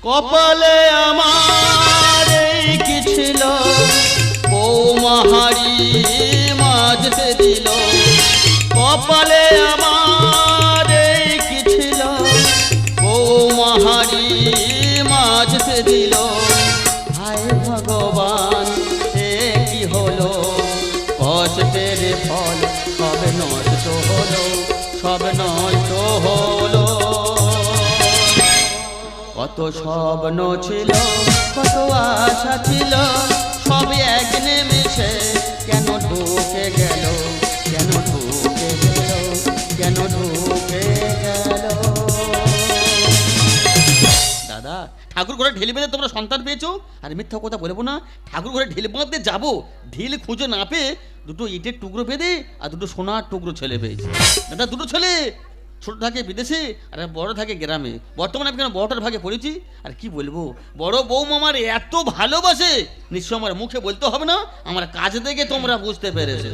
কপালে আমার এই কি ছিল, বৌমা হাড়ি মাঝে দিল। কপালে আমার এই কি ছিল, বৌমা হাড়ি মাঝে দিল। হায় ভগবান এ কি হলো, কষ্টের ফল সব নষ্ট হলো, সব নষ্ট হলো। কত স্বপ্ন ছিল, কত আশা ছিল, সব এক নিমেষে কেন ঢুকে গেল, কেন ঢুকে গেল, কেন ঢুকে গেল। দাদা, ঠাকুর ঘরে ঢিল বেঁধে তোমরা সন্তান পেয়েছো, আর মিথ্যা কথা বলবো না। ঠাকুর ঘরে ঢিল বাঁধতে যাবো, ঢিল খুঁজে না পেয়ে দুটো ইটের টুকরো বেঁধে আর দুটো সোনার টুকরো ছেলে পেয়েছে। দাদা, দুটো ছেলে, ছোট থাকে বিদেশে আর বড় থাকে গ্রামে। বর্তমানে আমি কেন বড়টার ভাগে পড়েছি। আর কি বলবো, বড় বৌমা আমার এত ভালোবাসে, নিশ্চয় আমার মুখে বলতে হবে না, আমার কাজ দেখে তোমরা বুঝতে পেরেছে।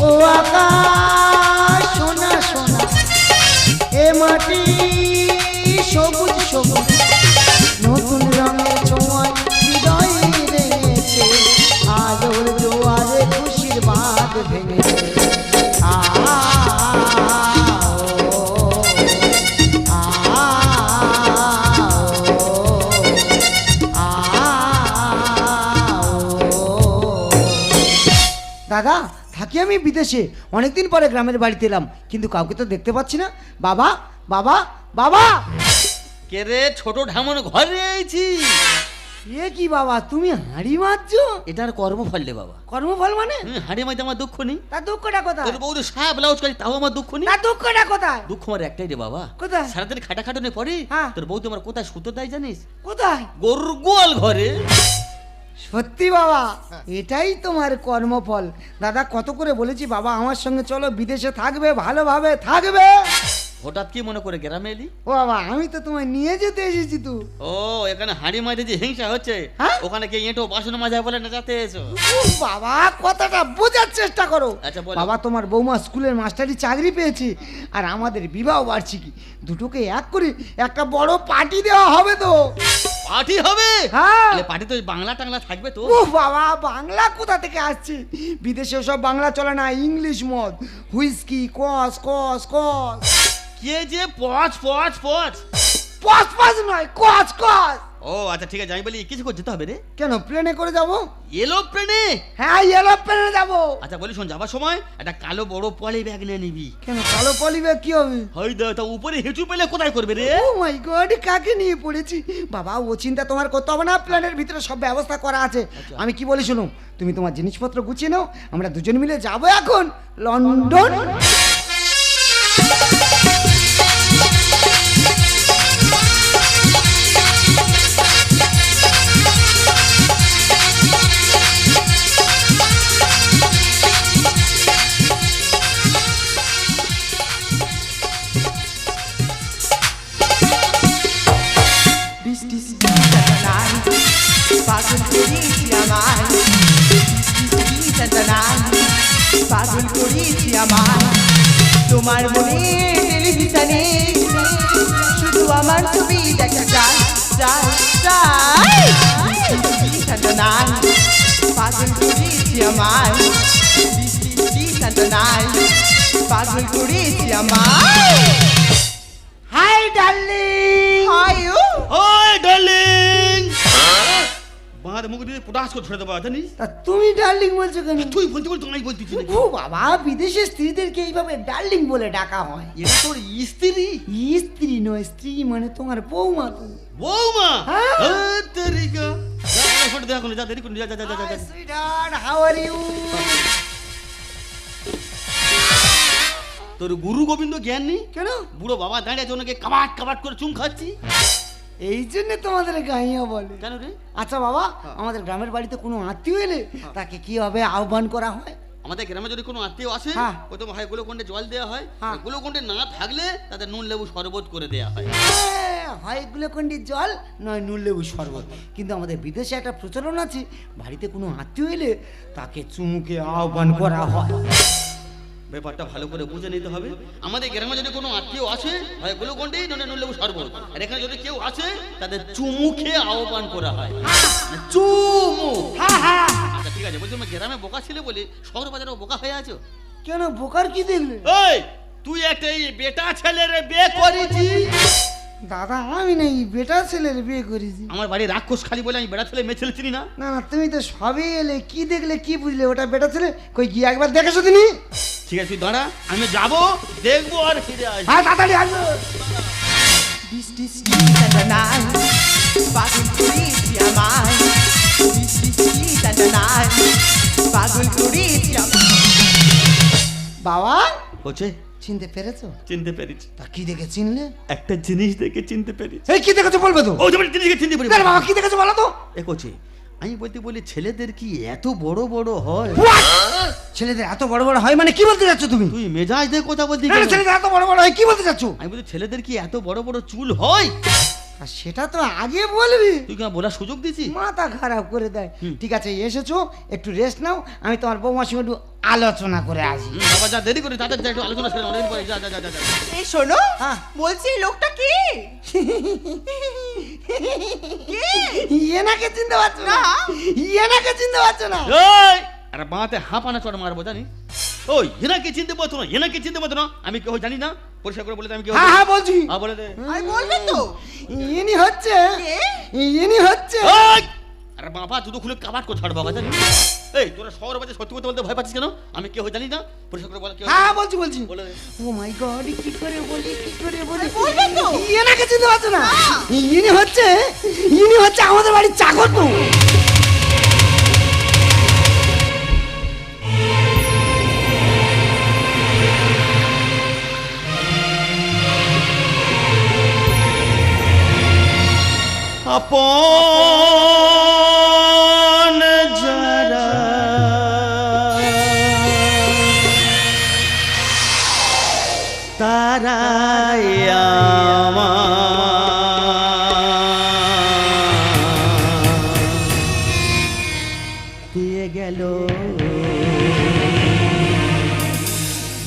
ও আকাশ সোনা সোনা, এ মাটি সবুজ সবুজ, নতুন রঙের ছোঁয়ায় হৃদয় রেঙেছে, আলোর জোয়ারে খুশির বাঁধ ভেঙেছে। দাদা, থাকি আমি বিদেশে, অনেকদিন পরে গ্রামের বাড়িতে এলাম, কিন্তু কাউকে তো দেখতে পাচ্ছি না। বাবা বাবা বাবা। কে রে ছোট ঢামন, ঘরে আইছি। এ কি বাবা, তুমি হাঁড়ি মারছো? এটার কর্মফল রে বাবা। কর্মফল মানে? হাঁড়ি মাইতে আমার দুঃখ নেই। তার দুঃখটা কোথায়? তোর বউ তো সাহেব ব্লাউজ কাটি, তাও আমার দুঃখ নেই। তার দুঃখটা কোথায়? দুঃখ আমার একটাই রে বাবা। কোথায়? সারাদিন খাটাখাটনে পরে হ্যাঁ। তোর বউ তো আমার কোথায় সুতো দেয় জানিস? কোথায়? গরুর গোয়াল ঘরে। সত্যি বাবা, এটাই তোমার কর্মফল। দাদা, কত করে বলেছি বাবা আমার সঙ্গে চলো, বিদেশে থাকবে, ভালোভাবে থাকবে। হঠাৎ কি মনে করে গ্রামে এলি? ও বাবা, আমি তো তোমায় নিয়ে যেতে এসেছি। তো ও, এখানে হাঁড়ি মাইতে যে হিংসা হচ্ছে, হ্যাঁ? ওখানে কে এঁটো বাসন মাজায় বলে নাচাতে এসো? বাবা, কথাটা বোঝার চেষ্টা করো। আচ্ছা, বলো। বাবা, তোমার বৌমা স্কুলের মাস্টারি চাকরি পেয়েছে, আর আমাদের বিবাহ বার্ষিকী, দুটোকে এক করে একটা বড় পার্টি দেওয়া হবে। তো পার্টি হবে? হ্যাঁ। পার্টি তো বাংলা টাংলা থাকবে তো? ও বাবা, বাংলা কোথা থেকে আসছে? বিদেশে সব বাংলা চলে না, ইংলিশ মদ, হুইস্কি, কস কস কস। কে যে পচ পচ পচ? পস পস নয়, কস কস। ও আচ্ছা, ঠিক আছে, আমি বলি কিছু করে যেতে হবে রে। কেন, প্লেনে করে যাব? এরোপ্লেনে? হ্যাঁ, এরোপ্লেনে যাব। আচ্ছা বলি শোন, যাবার সময় একটা কালো বড় পলি ব্যাগ নিয়ে নিবি। কেন, কালো পলি ব্যাগ কি হবে? হয় দা, তা উপরে হেঁচু পেলে কোথায় করবে রে? ও মাই গড, কাকে নিয়ে পড়েছি? বাবা, ও চিন্তা তোমার করতে হবে না, প্লেনের ভিতরে সব ব্যবস্থা করা আছে। আমি কি বলি শুনো, তুমি তোমার জিনিসপত্র গুছিয়ে নাও, আমরা দুজন মিলে যাব এখন লন্ডন। পাগল করেছি আমার, তোমার মনে টেলিভিশনে শুধু আমার ছবি দেখা যায় যায় যায়। পাগল করেছি আমার, পাগল করেছি আমার। Hi darling. Hi darling. বাঁধ মুখ দিয়ে পটাশ করে ধরে দেবো, জানিস? তা তুমি ডার্লিং বলছো কেন? তুই বলতে বলতে আমি বলতেছি। ও বাবা, বিদেশে স্ত্রীদেরকে এইভাবে ডার্লিং বলে ডাকা হয়? এটা তোর স্ত্রী? স্ত্রী নয়, স্ত্রী মানে তোমার বৌমা। তো বৌমা? হ্যাঁ। তেরিকা, ফটো দেখা যা, দেরি করুন, যা যা যা যা। Sweetheart, how are you? তোর গুরু গোবিন্দ জ্ঞান নেই? কেন? বুড়ো বাবা দাঁড়িয়ে আছে, ওনাকে কাবাট কাবাট করে চুম খাচ্ছি। এই জন্য তোমাদের গাইয়া বলে। কেন রে? আচ্ছা বাবা, আমাদের গ্রামের বাড়িতে কোনো আত্মীয় এলে তাকে কিভাবে আহ্বান করা হয়? আমাদের গ্রামে যদি কোনো আত্মীয় আসে, হ্যাঁ। প্রথম হয় গ্লুকন্ডে জল দেওয়া হয়, হ্যাঁ। গ্লুকন্ডে না থাকলে তাদের নুন লেবু শরবত করে দেওয়া হয়। হয় গ্লুকন্ডির জল নয় নুন লেবু শরবত। কিন্তু আমাদের বিদেশে একটা প্রচলন আছে, বাড়িতে কোনো আত্মীয় এলে তাকে চুমুকে আহ্বান করা হয়। ব্যাপারটা ভালো করে বুঝে নিতে হবে। আমাদের গ্রামে যদি কোনো আত্মীয় আসে হয় গ্লুকন্ডি নয় নুন লেবু শরবত, আর এখানে যদি কেউ আসে তাদের চুমু খেয়ে আহ্বান করা হয়। চুমু। আচ্ছা ঠিক আছে, বলছি গ্রামে বোকা ছিল বলে শহর বাজারে বোকা হয়ে আছো কেন? বোকার কি দেখলে? এই তুই একটা এই বেটা ছেলের বিয়ে করেছিস? দাদা আমি নেই বেটা ছেলের বিয়ে করেছি। আমার বাড়ি রাক্ষস খালি বলে আমি বেটা ছেলে মেয়ে ছেলে চিনি না? না না, তুমি তো সবই এলে, কি দেখলে কি বুঝলে ওটা বেটা ছেলে? কই গিয়ে একবার দেখেছো তুমি? ঠিক আছে তুই দাঁড়া, আমি যাবো দেখবো আর ফিরে আসবো। হ্যাঁ তাড়াতাড়ি আসবো। বৃষ্টি নাই পাগল করেছি আমায়, বৃষ্টি নাই পাগল করেছি আমায়। বাবা হচ্ছে চিনতে পেরেছো? চিনতে পেরেছি। তা কি দেখে চিনলে? একটা জিনিস দেখে চিনতে পেরেছি। এই কি দেখেছো বলবে তো? ও তুমি জিনিসকে চিনতে পেরেছি। আরে বাবা কি দেখেছো বলো তো? দেখোছে আমি বলি ছেলেদের কি এত বড় বড় হয়? ছেলেদের এত বড় বড় হয় মানে কি বলতে যাচ্ছ তুমি? তুই মেজাজ দিয়ে কথা বলতি না, কেন? ছেলেদের এত বড় বড় হয় কি বলতে যাচ্ছ? আমি বলি ছেলেদের কি এত বড় বড় চুল হয়? আর সেটা তো আগে বলবি। তুই কি আমার বলার সুযোগ দিছিস? মাথা খারাপ করে দেয়। হুম। ঠিক আছে এসেছো, একটু রেস্ট নাও, আমি তোমার বৌমার সঙ্গে একটু আলোচনা করে আসি। বাবা যা দেরি করে তাদের যা একটু আলোচনা করে অনেকদিন পরে যা যা যা যা যা। এই শোনো, হ্যাঁ। বলছি এই লোকটা কি? এনাকে চিনতে পারছো না? না। এনাকে চিনতে পারছো না? এই আরে বাঁতে হাঁপানা চড় মারবো জানি। ওই এনাকে চিনতে পারতো না, এনাকে চিনতে পারতো না, আমি কেউ জানি না? পরিষ্কার করে বলে দে আমি কেউ। হ্যাঁ হ্যাঁ বলছি। হ্যাঁ বলে দে। আমি বলবে তো ইনি হচ্ছে কে? ইনি হচ্ছে ওই! আরে বাবা দুটো খুলে কাবাট করে ছাড়বো জানি। এই তোরা শহর বাজে সত্যি কথা বলতে ভয় পাচ্ছিস কেন? আমি কেউ জানি না? পরিষ্কার করে বলে কেউ। হ্যাঁ বলছি বলছি। বলে দে। ও মাই গড কি করে বলি কি করে বলি? বলবে তো? এনাকে চিনতে পারছো না? ইনি হচ্ছে আমাদের বাড়ির চাকর তো। আপন যারা তারাই দিয়ে গেল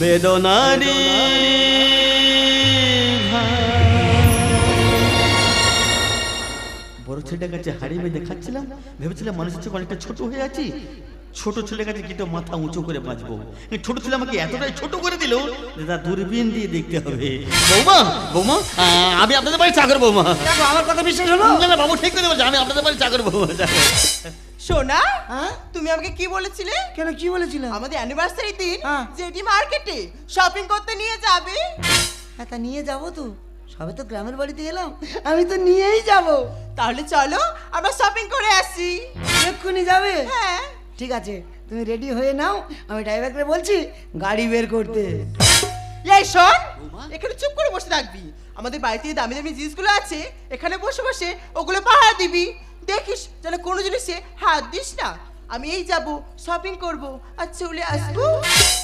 বেদনারি বড় ছেলের কাছে হাড়ি বেঁধে খাচ্ছিলাম, ভেবেছিলাম মানুষের চোখে অনেকটা ছোট হয়ে আছি। ছোট ছেলের কাছে কিন্তু মাথা উঁচু করে বাঁচবো। ছোট ছেলে আমাকে এতটাই ছোট করে দিল যে তার দূরবীন দিয়ে দেখতে হবে। বৌমা বৌমা আমি আপনাদের বাড়ি চাকর বৌমা। দেখো আমার কথা বিশ্বাস হলো? না না বাবু ঠিক করে বলছে, আমি আপনাদের বাড়ি চাকর বৌমা। সোনা, হ্যাঁ তুমি আমাকে কি বলেছিলে? কেন কি বলেছিলাম? আমাদের অ্যানিভার্সারি দিন হ্যাঁ। জেডি মার্কেটে শপিং করতে নিয়ে যাবে। হ্যাঁ তা নিয়ে যাবো তো, সবে তো গ্রামের বাড়িতে এলাম, আমি তো নিয়েই যাব। তাহলে চলো আমরা শপিং করে আসি। এক্ষুনি যাবে? হ্যাঁ। ঠিক আছে তুমি রেডি হয়ে নাও, আমি ড্রাইভারকে বলছি গাড়ি বের করতে। এই শোন, বৌমা? এখানে চুপ করে বসে থাকবি। আমাদের বাড়িতে দামি দামি জিনিসগুলো আছে, এখানে বসে বসে ওগুলো পাহারা দিবি। দেখিস যেন কোনো জিনিসে হাত দিস না। আমি এই যাব, শপিং করব আর চলে আসবো।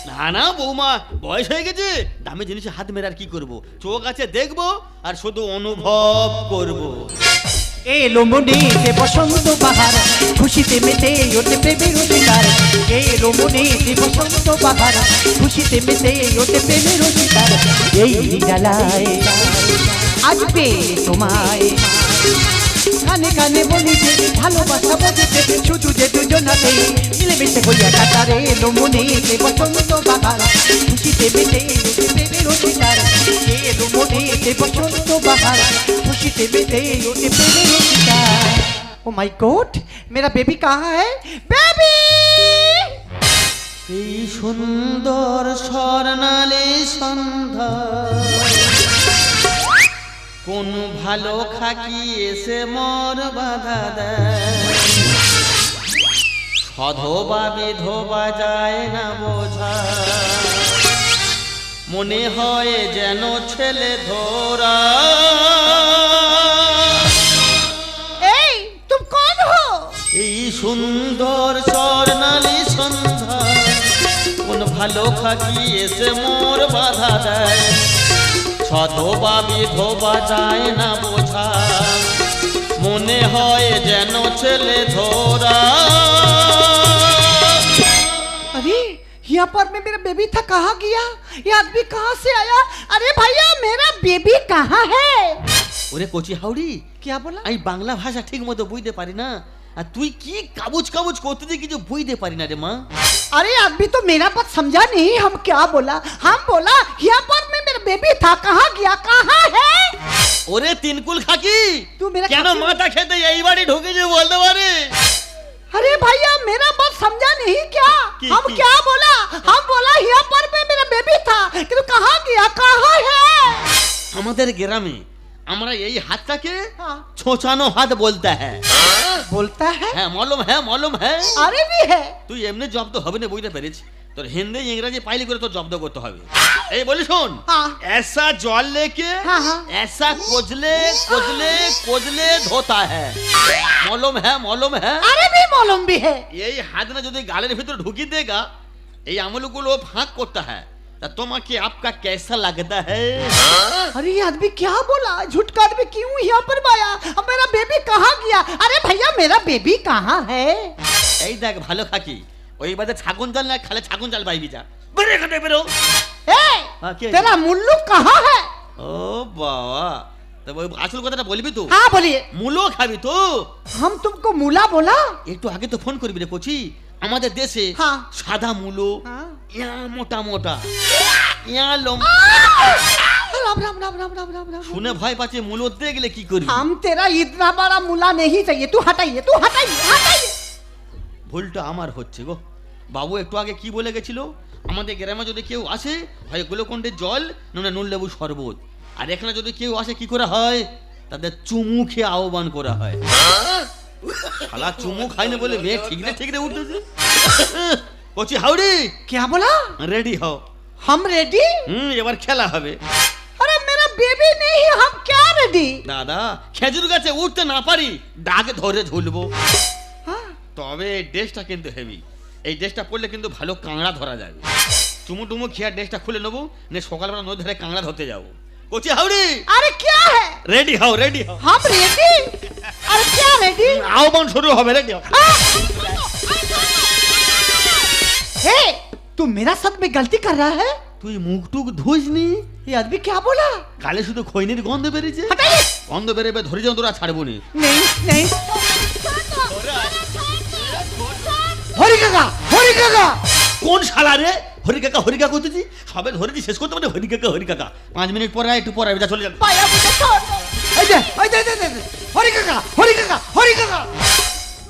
না না বৌমা বয়স হয়ে গেছে, দামি জিনিসে হাত মেরে আর কি করবো? চোখ আছে দেখবো আর শুধু অনুভব করবো। এলো মনেতে বসন্ত বাহার, খুশিতে মেতে ওঠে প্রেমের অধিকার। এলো মনেতে বসন্ত বাহার, খুশিতে মেতে ওঠে প্রেমের অধিকার। এই জ্বালায় আজ পেয়ে তোমায়, কানে কানে বলি যে ভালোবাসা বোঝেছে শুধু যে দুজনাতে মিলেমিশে হইয়া কাটারে। এলো মনেতে বসন্ত বাহার, খুশিতে মেতে ওঠে প্রেমের অধিকার। এলো মনেতে বসন্ত বাহার, खुशी मेरे ओटे प्रेमे होता। ओ माय गॉड मेरा बेबी कहाँ है? बेबी এই সুন্দর স্বর্ণালী সন্ধ্যা কোন ভালো খাকি এসে মর বাধা দেয়। সধবা বিধবা যায় না বোঝা, মনে হয় যেন ছেলে ধরা। এই তুম কোন হো? এই সুন্দর স্বর্ণালী সন্ধ্যা কোন ভালো খাকি এসে মোর বাধা দেয়। সধবা বিধবা যায় না বোঝা, মনে হয় যেন ছেলে ধরা। अरे यहाँ पर में मेरा बेबी था, कहाँ गया? ये आदमी कहाँ से आया? अरे भैया मेरा बेबी कहाँ है? ওরে কচি হাউড়ি, क्या बोला? আমি বাংলা ভাষা ঠিক মতো বুঝতে পারি না, আর তুই কি কাবুজ কাবুজ করতে দিয়ে কিছু বুঝতে পারি না রে মা। अरे आदमी तो मेरा बात समझा नहीं, हम क्या बोला? हम बोला यहाँ पर में मेरा बेबी था, कहाँ गया, कहाँ है? ওরে তিনকুল খাকি, तू मेरा কেন खाकी- মাথা খেতে এই বাড়ি ঢুকেছে বলতে পারে? अरे भैया मेरा बात समझा नहीं क्या? हम की? क्या बोला? हम बोला यहाँ पर में मेरा बेबी था, কিন্তু कहाँ गया, कहाँ है? আমাদের গ্রামে আমরা এই হাতটাকে हाँ। ছোঁচানো হাত বলতে হ্যাঁ। बोलता है? হ্যাঁ মালুম হ্যাঁ মালুম হ্যাঁ। अरे भी है। তুই এমনি জব্দ হবে না বুঝতে পেরেছি, তোর হিন্দি ইংরেজি পাইলি করে তোর জব্দ করতে হবে। এই বলি শোন, हाँ। ऐसा জল लेके हाँ, हाँ। ऐसा कोजले कोजले कोजले धोता है, मालूम है मालूम है। अरे भी मालूम भी है। এই হাত না যদি গালের ভিতর ঢুকি দেগা, এই আমলগুলো ফাঁক করতে হয়, তা তোমাকে आपका कैसा लगता है? अरे ये आदमी क्या बोला? झूठ का आदमी क्यों यहाँ पर आया? अब मेरा बेबी कहाँ गया? अरे भैया मेरा बेबी कहाँ है? এই দেখ ভালো খাকি, ওই বাদে ছাগন জাল না খালে ছাগন জাল বাইবি যা, বেরে কাটে বেরো। ए, हाँ, क्या? तेरा मुल्लू कहाँ है? ও বাবা, তো ওই আসল কথাটা বলবি তো? हाँ बोलिए। মুলো খাবি তো? हम तुमको मुला बोला? একটু আগে তো ফোন করবি রে কচি, আমাদের দেশে হ্যাঁ। সাদা মুলো, हाँ। ইয়া মোটা মোটা, ইয়া লম, राम राम राम राम राम राम राम। শুনে ভয় পাচ্ছে, মুলো দেখলে কি করবি? हम तेरा इतना बड़ा मुला नहीं चाहिए, तू हटाइए, तू हटाइए, हटाइए। ভুলটা আমার হচ্ছে গো। বাবু একটু আগে কি বলে গেছিল, আমাদের গ্রামে যদি কেউ আসে হয় গ্লুকন্ডের জল নয় নুন লেবু শরবত, আর এখানে যদি কেউ আসে কি করা হয়, তাদের চুমু খেয়ে আহ্বান করা হয়। শালা চুমু খাইনি বলে মেয়ে ঠিকরে ঠিকরে উঠতেছে। কচি হাউড়ি, क्या बोला? রেডি হও। हम रेडी? এবার খেলা হবে। अरे मेरा बेबी नहीं है, हम क्या रेडी? দাদা খেজুর গাছে উঠতে না পারি, ডাক ধরে ঝুলবো। हाँ। তবে এই ড্রেসটা কিন্তু হেভি, এই ড্রেসটা পরলে কিন্তু ভালো কাঁকড়া ধরা যাবে। চুমু টুমু খেয়ার ড্রেসটা খুলে নেবো, নে সকালবেলা নদী ধারে কাঁকড়া ধরতে যাবো। কচি হাউড়ি, अरे क्या है? রেডি হও রেডি হও, हम रेडी? अरे क्या रेडी? আহ্বান শুরু হবে, রেডি হও। हे, तू मेरा साथ में गलती कर रहा है? তুই মুখ টুক ধুইসনি, ये आदमी क्या बोला? কালে শুধু খৈনির গন্ধ বেরিয়েছে। हटाइए। গন্ধ বেরোবে, ধরে যাও তোরা ছাড়বো নি। नहीं नहीं। हरी काका, हरी काका। কোন শালা রে, হরি কাকা হরি কাকা করতেছি, সবে ধরেছি শেষ করতে মানে হরি কাকা হরি কাকা। 5 মিনিট পরে একটু পরে যা চলে যাবে। पाया मुझे छोड़ दो। हरी काका, हरी काका, हरी काका।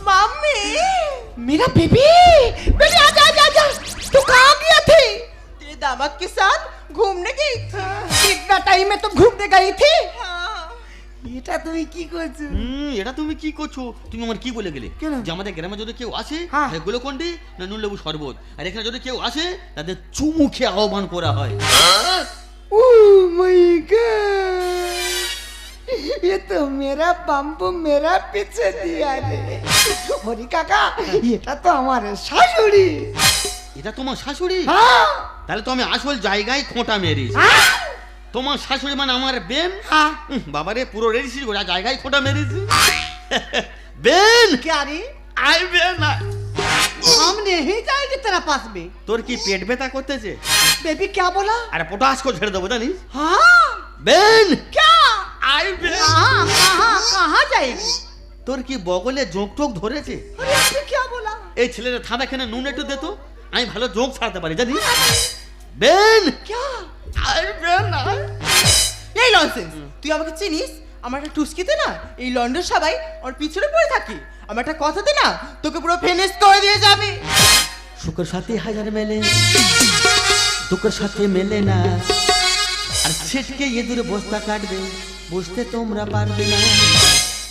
मम्मी मेरा बेबी, बेबी आजा आजा आजा। तू कहाँ गया थी? तेरे दामाद के साथ घूमने गई थी। कितना टाइम में तुम घूमने गई थी? हाँ। এটা তুমি কি করছো? এটা তুমি কি করছো? তুমি আমার কি বলে গেলে কেন? যে আমাদের গ্রামে যদি কেউ আসে হ্যাঁ। গ্লুকন্ডি না নুন লেবু শরবত, আর এখানে যদি কেউ আসে তাদের চুমু খেয়ে আহ্বান করা হয়। ओ माय गॉड, ये तो मेरा बम्बू मेरा पीछे दिया रे। হরি কাকা, এটা তো আমার শাশুড়ি। এটা তোমার শাশুড়ি? হ্যাঁ তাহলে তো আমি আসল জায়গায় খোঁটা মেরেছি। হ্যাঁ তোমার শাশুড়ি মানে আমার বেন? হ্যাঁ। বাবারে পুরো রেডিসি গোটা জায়গায় খোঁটা মেরেছি। বেন क्या रे? আই বেন আয়। हम नहीं जाएंगे तेरा पास में। তোর কি পেট ব্যথা করতেছে? बेबी क्या बोला? আরে পটাশ করে ছেড়ে দেবো জানিস। हाँ। বেন क्या? আই বেন, कहाँ कहाँ कहाँ जाएगी? তোর কি বগলে জোঁক টোক ধরেছে? अरे आपने क्या बोला? এই ছেলেটা থাবা এখানে নুন একটু দে তো, আমি ভালো জোক ছাড়তে পারি জানিস। বেন क्या? আই বেন আয়। এই ননসেন্স, তুই আমাকে চিনিস? আমার একটা টুস্কিতে না এই লন্ডন সবাই আমার পিছনে পড়ে থাকে। আমার একটা কথা দে না, তোকে পুরো ফিনিশ করে দিয়ে যাবে। শুকর সাথে হাজার মেলে, দুঃখের সাথে মেলে না, আর ছিটকে ইঁদুর বস্তা কাটবে, বুঝতে তোমরা পারবে না।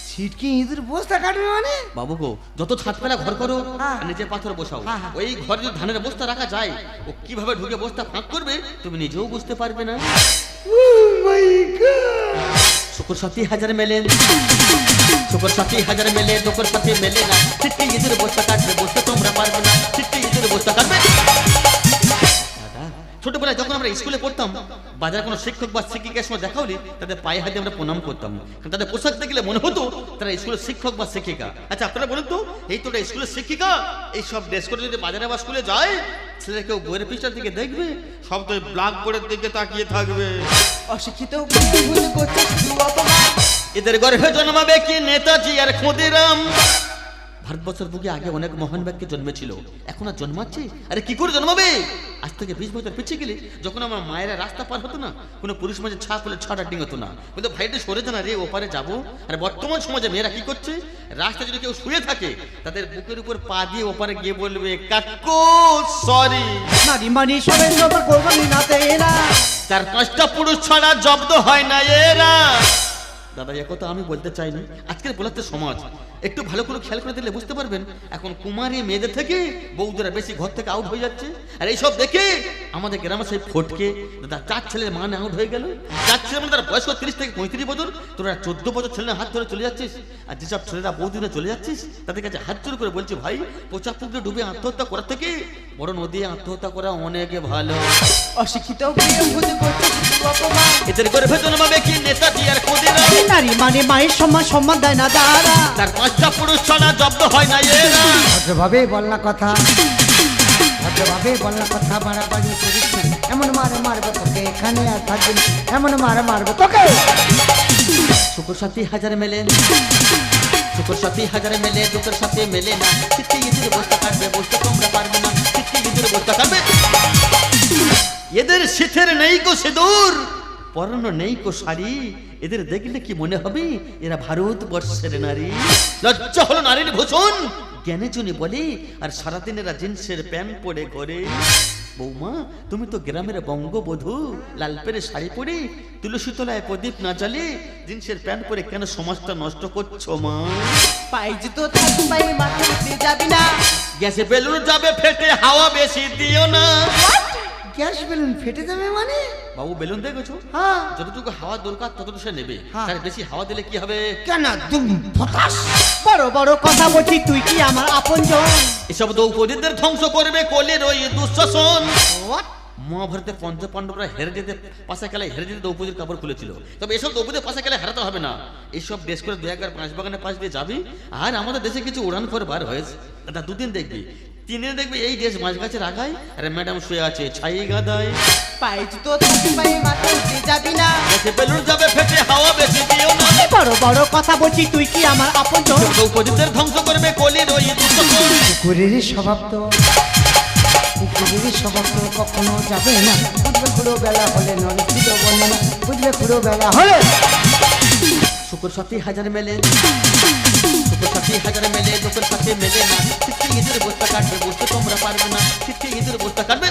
ছিটকে ইঁদুর বস্তা কাটবে মানে? বাবু গো, যত ছাদপালা ঘর করো হ্যাঁ। আর নিচে পাথর বসাও, হ্যাঁ, হ্যাঁ। ওই ঘরে যদি ধানের বস্তা রাখা যায়, ও কিভাবে ঢুকে বস্তা ফাঁক করবে তুমি নিজেও বুঝতে পারবে না। ও মাই গড, শুকর সাথে হাজার মেলে, শুকর সাথে হাজার মেলে, দুঃখের সাথে মেলে না, ছিটকে ইঁদুর বস্তা কাটবে, বুঝতে তোমরা পারবে না, ছিটকে ইঁদুর বস্তা কাটবে। দাদা ছোটবেলায় যখন আমরা স্কুলে পড়তাম, বাজারে কোনো শিক্ষক বা শিক্ষিকার সময় দেখা হলে তাদের পায়ে হাতে আমরা প্রণাম করতাম, কারণ তাদের পোশাক দেখলে মনে হতো তারা স্কুলের শিক্ষক বা শিক্ষিকা। আচ্ছা আপনারা বলুন তো, এই তো স্কুলের শিক্ষিকা, এই সব ড্রেস করে যদি বাজারে বা স্কুলে যায়, ছেলে কেউ বইয়ের পৃষ্ঠার দিকে দেখবে, সব তো ব্ল্যাকবোর্ডের দিকে তাকিয়ে থাকবে। অশিক্ষিত ভুল করছে শুধু অপমান। এদের গর্ভে জন্মাবে কি নেতাজি আর ক্ষুদিরাম। ভারতবর্ষের বুকে আগে অনেক মহান ব্যক্তি জন্মেছিল, এখন আর জন্মাচ্ছে? আরে কি করে জন্মাবে? আজ থেকে 20 বছর পিছিয়ে গেলে যখন আমার মায়েরা রাস্তা পার হতো না, কোনো পুরুষ মাঝে ছাপ হলে ছাড়া ডিং হতো না, কিন্তু ভাইটা সরে না রে, ওপারে যাবো। আর বর্তমান সমাজে মেয়েরা কি করছে, রাস্তায় যদি কেউ শুয়ে থাকে তাদের বুকের উপর পা দিয়ে ওপারে গিয়ে বলবে কাকু সরি। নারী মানে সবে সবার কোরবানি নাতে এরা। 4-5টা পুরুষ ছাড়া জব্দ হয় না এরা। দাদা এ কথা আমি বলতে চাইনি, আজকের বলাতে সমাজ একটু ভালো করে খেয়াল করে দিলে বুঝতে পারবেন, এখন কুমারী মেয়েদের থেকে বউদেরা বেশি ঘর থেকে আউট হয়ে যাচ্ছে। আর এইসব দেখে আমাদের গ্রামে সেই ফটকে দাদা 4 ছেলের মানে আউট হয়ে গেল। 4 ছেলে মানে তার বয়স 30 থেকে 35 বছর, তোরা 14 বছর ছেলে হাত ধরে চলে যাচ্ছিস। আর যেসব ছেলেরা বউদিনে চলে যাচ্ছিস তাদের কাছে হাত জোর করে বলছি, ভাই পচা পুকুরে ডুবে আত্মহত্যা করার থেকে বড় নদী আত্মহত্যা করা অনেক ভালো। অশিক্ষিত ভুল করছে শুধু অপমান। এদের গর্ভে জন্মাবে কি নেতাজি আর ক্ষুদিরাম। নারী মানে মায়ের সম্মান সম্মান দেয় না তারা। তার 5টা পুরুষ ছাড়া জব্দ হয় না এরা। ভদ্রভাবে বল না কথা, ভদ্রভাবে বল না কথা, বাড়াবাড়ি করিস না। এমন মার মারবো তোকে, এখানে আর থাকবি না। এমন মার মারবো তোকে। শুকুর সাথী হাজার মেলে, শুকুর সাথী হাজার মেলে, দুটোর সাথে মেলে না। চিত্তে ইঁদুর বস্তা কাটবে, বসতে তোমরা পারবে না। চিত্তে ইঁদুর বস্তা কাটবে। এদের শীতের নেই গো সিঁদুর, পরনো নেই গো শাড়ি। এদের দেখলে কি মনে হবে এরা ভারতবর্ষের নারী? লজ্জা হলো নারীর ভূষণ, জ্ঞানে জনে বলে, আর সারাদিন এরা জিন্সের প্যান্ট পরে ঘরে। বৌমা তুমি তো গ্রামের বঙ্গবধূ, লাল পেরে শাড়ি পরে তুলসী তলায় প্রদীপ না জ্বালে জিন্সের প্যান্ট পরে কেন সমাজটা নষ্ট করছো মা? পায়ে জুতো থাকবে পায়ে মাথা উঠতে যাবি না। গ্যাসে বেলুন যাবে ফেটে, হাওয়া বেশি দিও না। গ্যাস বেলুন ফেটে যাবে মানে? বাবু বেলুন দেখেছো, হ্যাঁ। যতটুকু হাওয়া দরকার ততটুকু সে নেবে, হ্যাঁ। তার বেশি হাওয়া দিলে কি হবে? কেন দুম ফটাস। বড় বড় কথা বলছি, তুই কি আমার আপনজন? এসব দ্রৌপদীদের ধ্বংস করবে কোলের ওই দুঃশাসন। What? মহাভারতে পঞ্চপাণ্ডবরা হেরে যেতে পাশা খেলায় হেরে যেতে দ্রৌপদীর কাপড় খুলেছিল, তবে এসব দ্রৌপদীর পাশা খেলায় হারাতে হবে না। এইসব ড্রেস করে 2-1 পাঁচ বাগানের পাশ দিয়ে যাবি। আর আমাদের দেশে কিছু উড়ান করে বার হয়েছে, দাদা 2 দিন দেখবি, 3 দিন দেখবি এই দেশ মাছ গাছের আগায়, আর ম্যাডাম শুয়ে আছে ছাই গাদায়। পায়ে জুতো থাকবে পায়ে মাথা উঠতে যাবি না। গ্যাসে বেলুন যাবে ফেটে, হাওয়া বেশি দিও না। বড় বড় কথা বলছি, তুই কি আমার আপনজন? দ্রৌপদীদের ধ্বংস করবে কোলের ওই দুঃশাসন। কুকুরেরই স্বভাব তো, কুকুরেরই স্বভাব তো কখনো যাবে না। বুঝলে খুঁড়ো বেলা হলে নরসিদ বলে না, বুঝলে খুঁড়ো বেলা হলে। শুকুর সাথী হাজার মেলে, শুকুর সাথী হাজার মেলে, দুটোর সাথে মেলে না। চিত্তে ইঁদুর বস্তা কাটবে, বসতে তোমরা পারবে না। চিত্তে ইঁদুর বস্তা কাটবে।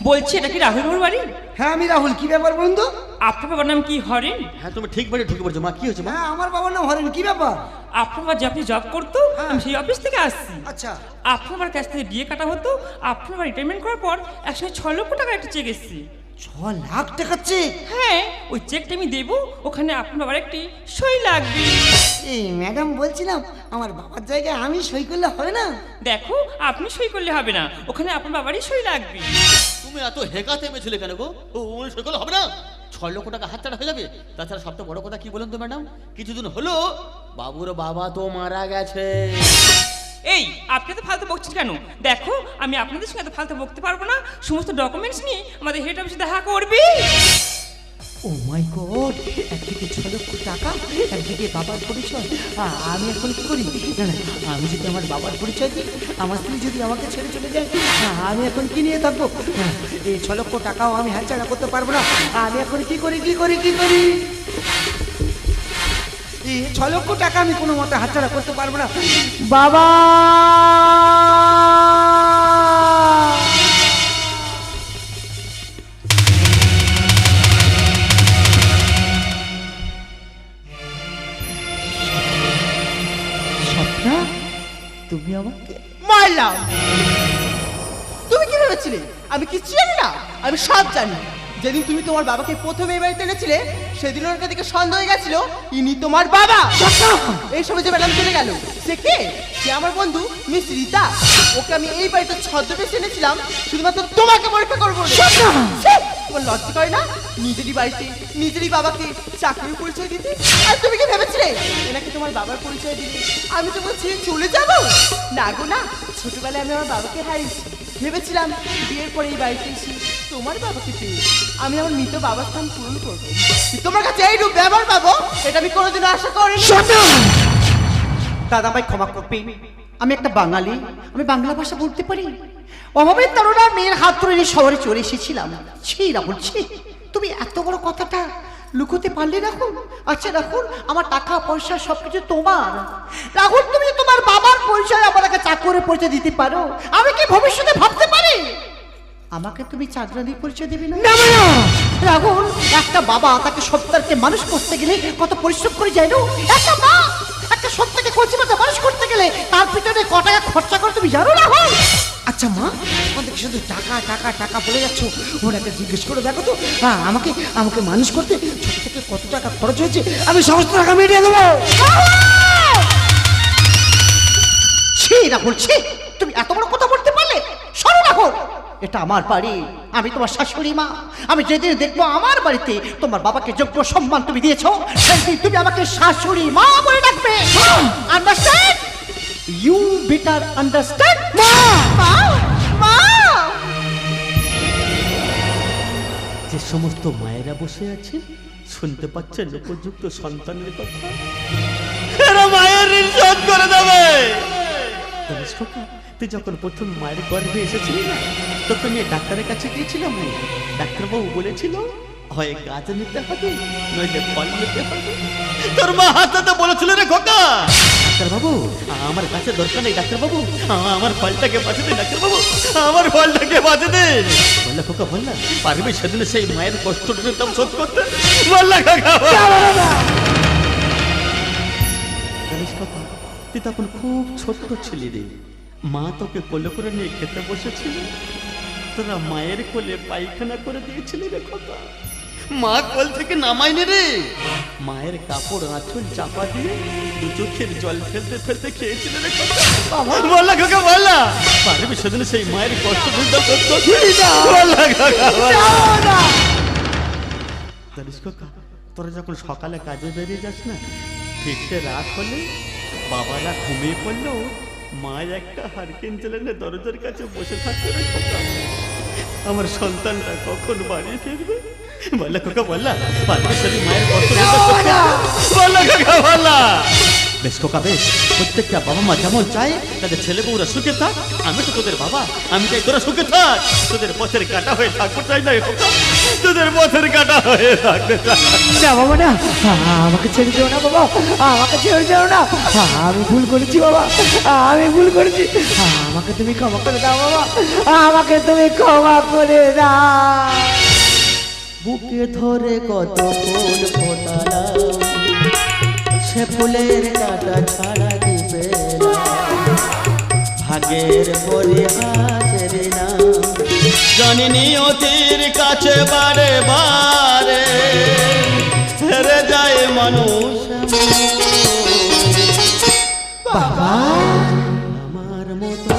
বলছি এটা কি রাহুল বাবুর বাড়ি? হ্যাঁ আমি রাহুল, কি ব্যাপার বলুন তো? আপনার বাবার নাম কি হরেন? হ্যাঁ তুমি ঠিক বাড়ি ঢুকে পড়ছো মা, কি হয়েছে মা? হ্যাঁ আমার বাবার নাম হরেন, কি ব্যাপার? আপনার বাবা যে আপনি জব করতো, আমি সেই অফিস থেকে আসছি। আচ্ছা আপনার বাবার কাছ থেকে বিয়ে কাটা হতো, আপনার বাবা রিটায়ারমেন্ট করার পর 106 লক্ষ টাকা একটা চেক এসেছি। 6 লাখ টাকা চেক? হ্যাঁ, ওই চেকটা আমি দেবো, ওখানে আপনার বাবার একটি সই লাগবে। এই ম্যাডাম বলছিলাম আমার বাবার জায়গায় আমি সই করলে হবে না? দেখো আপনি সই করলে হবে না, ওখানে আপনার বাবারই সই লাগবে। তুমি এত হেকাতে মেছিলে কেন গো? ও সেগুলো হবে না, 6 লক্ষ টাকা হাতছাড়া হয়ে যাবে। তাছাড়া সবচেয়ে বড় কথা কি বলুন তো ম্যাডাম, কিছুদিন হলো বাবুর বাবা তো মারা গেছে। এই আপনি তো ফালতু বকছেন কেন? দেখো আমি আপনাদের সঙ্গে এত ফালতু বকতে পারবো না, সমস্ত ডকুমেন্টস নিয়ে আমাদের হেড অফিসে দেখা করবি। ও মাই গড, একদিকে 6 লক্ষ টাকা, একদিকে বাবার পরিচয়। আমি এখন কি করি? না না, আমি যদি আমার বাবার পরিচয় দিই, আমার স্ত্রী যদি আমাকে ছেড়ে চলে যায়, আমি এখন কি নিয়ে থাকবো? এই 6 লক্ষ টাকাও আমি হাতছাড়া করতে পারবো না। আমি এখন কি করি কি করি কি করি? এই 6 লক্ষ টাকা আমি কোনো মতে হাতছাড়া করতে পারবো না। বাবা স্বপ্না, তুমি আমাকে মারলাম। তুমি কি ভেবেছিলে আমি কিচ্ছু জানি না? আমি সব জানি। যেদিন তুমি তোমার বাবাকে প্রথমে এই বাড়িতে এনেছিলে সেদিন ওর দিকে সন্দেহ হয়ে গেছিল ইনি তোমার বাবা। এই সময় যে ম্যাডাম চলে গেল সে কে? সে আমার বন্ধু মিস রীতা। ওকে আমি এই বাড়িতে ছদ্মবেশে এনেছিলাম শুধুমাত্র তোমাকে পরীক্ষা করবো বলে। তোমার লজ্জা করে না নিজেরই বাড়িতে নিজেরই বাবাকে চাকরির পরিচয় দিতে? আর তুমি কি ভেবেছিলে এনাকে তোমার বাবার পরিচয় দিলে আমি তোমার ছেড়ে চলে যাব? না গো না, ছোটবেলায় আমি আমার বাবাকে হারিয়েছি। ভেবেছিলাম বিয়ের পরে এই বাড়িতে এসে তোমার বাবাকে পেয়ে আমি আমার মৃত বাবার স্থান পূরণ করবো। তোমার কাছে এই রূপ ব্যবহার পাবো এটা আমি কোনোদিনও আশা করিনি। দাদা ভাই ক্ষমা করবে, আমি একটা বাঙালি, আমি বাংলা ভাষা বলতে পারি। অভাবের তারা মেয়ের হাত ধরে নিয়ে শহরে চলে এসেছিলাম। ছি রাহুল, ছি, তুমি এত বড় কথাটা লুকোতে পারলে রাহুল? আচ্ছা রাহুল, আমার টাকা পয়সা সবকিছু তোমার। রাহুল, তুমি তোমার বাবার পরিচয় আমাকে চাকরের পরিচয় দিতে পারো, আমি কি ভবিষ্যতে ভাবতে পারি আমাকে তুমি চাকরানির পরিচয় দেবে না? রাহুল, একটা বাবা তাকে সন্তানকে মানুষ করতে গেলে কত পরিশ্রম করে যায় না? একটা মা একটা সন্তানকে কচি মাথা মানুষ করতে গেলে তার পিছনে ক টাকা খরচা করে তুমি জানো রাহুল? আচ্ছা মা, আমাদের শুধু টাকা টাকা টাকা বলে যাচ্ছ, ওনাকে জিজ্ঞেস করে দেখো তো আমাকে আমাকে মানুষ করতে ছোট থেকে কত টাকা খরচ হয়েছে, আমি সমস্ত টাকা মিটিয়ে দেবো। ছি রাহুল, ছি, তুমি এত বড় কথা বলতে পারলে? শোনো রাহুল, এটা আমার বাড়ি, আমি তোমার শাশুড়ি মা। আমি যেদিন দেখবো আমার বাড়িতে তোমার বাবাকে যোগ্য সম্মান তুমি দিয়েছো, সেদিন তুমি আমাকে শাশুড়ি মা বলে ডাকবে। আন্ডারস্ট্যান্ড? You better understand. মা মা যে সমস্ত মায়েরা বসে আছেন শুনতে পাচ্ছেন উপযুক্ত সন্তানের কথা, এরা মায়ের ঋণ শোধ করে দেবে। জানিস খোকা, তুই যখন প্রথম মায়ের গর্ভে এসেছিলি না, তখন আমি ডাক্তারের কাছে গিয়েছিলাম। ডাক্তারবাবু বলেছিল হয় গাছ নিতে হবে নইলে ফল নিতে হবে। তোর মা হাতে বলেছিল রে খোকা, ডাক্তারবাবু আমার গাছের দরকার নেই, ডাক্তারবাবু আমার ফলটাকে বাঁচে দিন, ডাক্তারবাবু আমার ফলটাকে বাঁচে দিন। বললা খোকা বললা, পারবি সেদিন সেই মায়ের কষ্টটা দাম শোধ করতে? বললা খোকা জানিস খোকা, তুই তখন খুব ছোট্ট ছিলি রে। মা তোকে কোলে করে নিয়ে খেতে বসেছিল, তোরা মায়ের কোলে পায়খানা করে দিয়েছিলি রে খোকা। মা কোল থেকে নামাইনি রে, মায়ের কাপড় আঁচল চাপা দিয়ে দু চোখের জল ফেলতে ফেলতে খেয়েছিল রে খোকা। বললা খোকা বললা, পারবি সেদিন সেই মায়ের কষ্ট বুঝতে করতে? বললা খোকা বললা। জানিস খোকা, তোরা যখন সকালে কাজে বেরিয়ে যাস না, ফিরতে রাত হলে বাবারা ঘুমিয়ে পড়লেও মা একটা হারকেন জ্বালানে দরজার কাছে বসে থাকতে রে খোকা। আমার সন্তানটা কখন বাড়ি ফিরবে? বললা খোকা বললা, পারবি সেদিন মায়ের কষ্ট বললা খোকা বললা। বেশ খোকা বেশ, প্রত্যেকটা বাবা মা যেমন চায় তাদের ছেলে বউরা সুখে থাক, আমি তো তোদের বাবা, আমি চাই তোরা সুখে থাক। তোদের পথের কাটা হয়ে থাকবো চাই না খোকা, তোদের পথের কাটা হয়ে থাকতে চাই না বাবা না, আমাকে ছেড়ে দিও না বাবা, আমাকে ছেড়ে দিও না, আমি ভুল করেছি বাবা, আমি ভুল করেছি, আমাকে তুমি ক্ষমা করে দাও বাবা, আমাকে তুমি ক্ষমা করে দাও। বুকে ধরে কত ফুল ফোটালাম, সে ফুলের কাটা ছাড়া দিবে না, ভাগের পরিহাসের নাম জানি নিয়তির কাছে বারে বারে হেরে যায় মানুষ। বাবা আমার মতো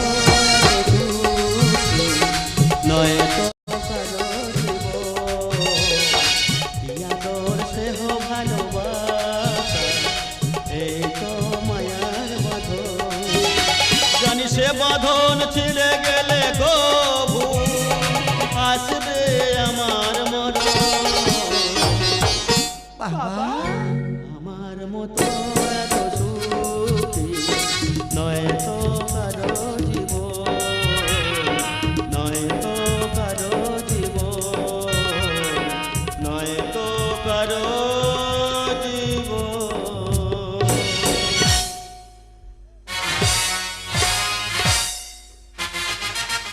নয় তো কারো জীবন, আদর স্নেহ ভালোবাসা এই তো মায়ার বাঁধন। জানি সে বাঁধন ছিঁড়ে গেলে কবু আসবে আমার মরণ। আমার মতো এত সুখী নয় তো কারো জীবন, নয় তো কারো জীবন, নয় তো কারো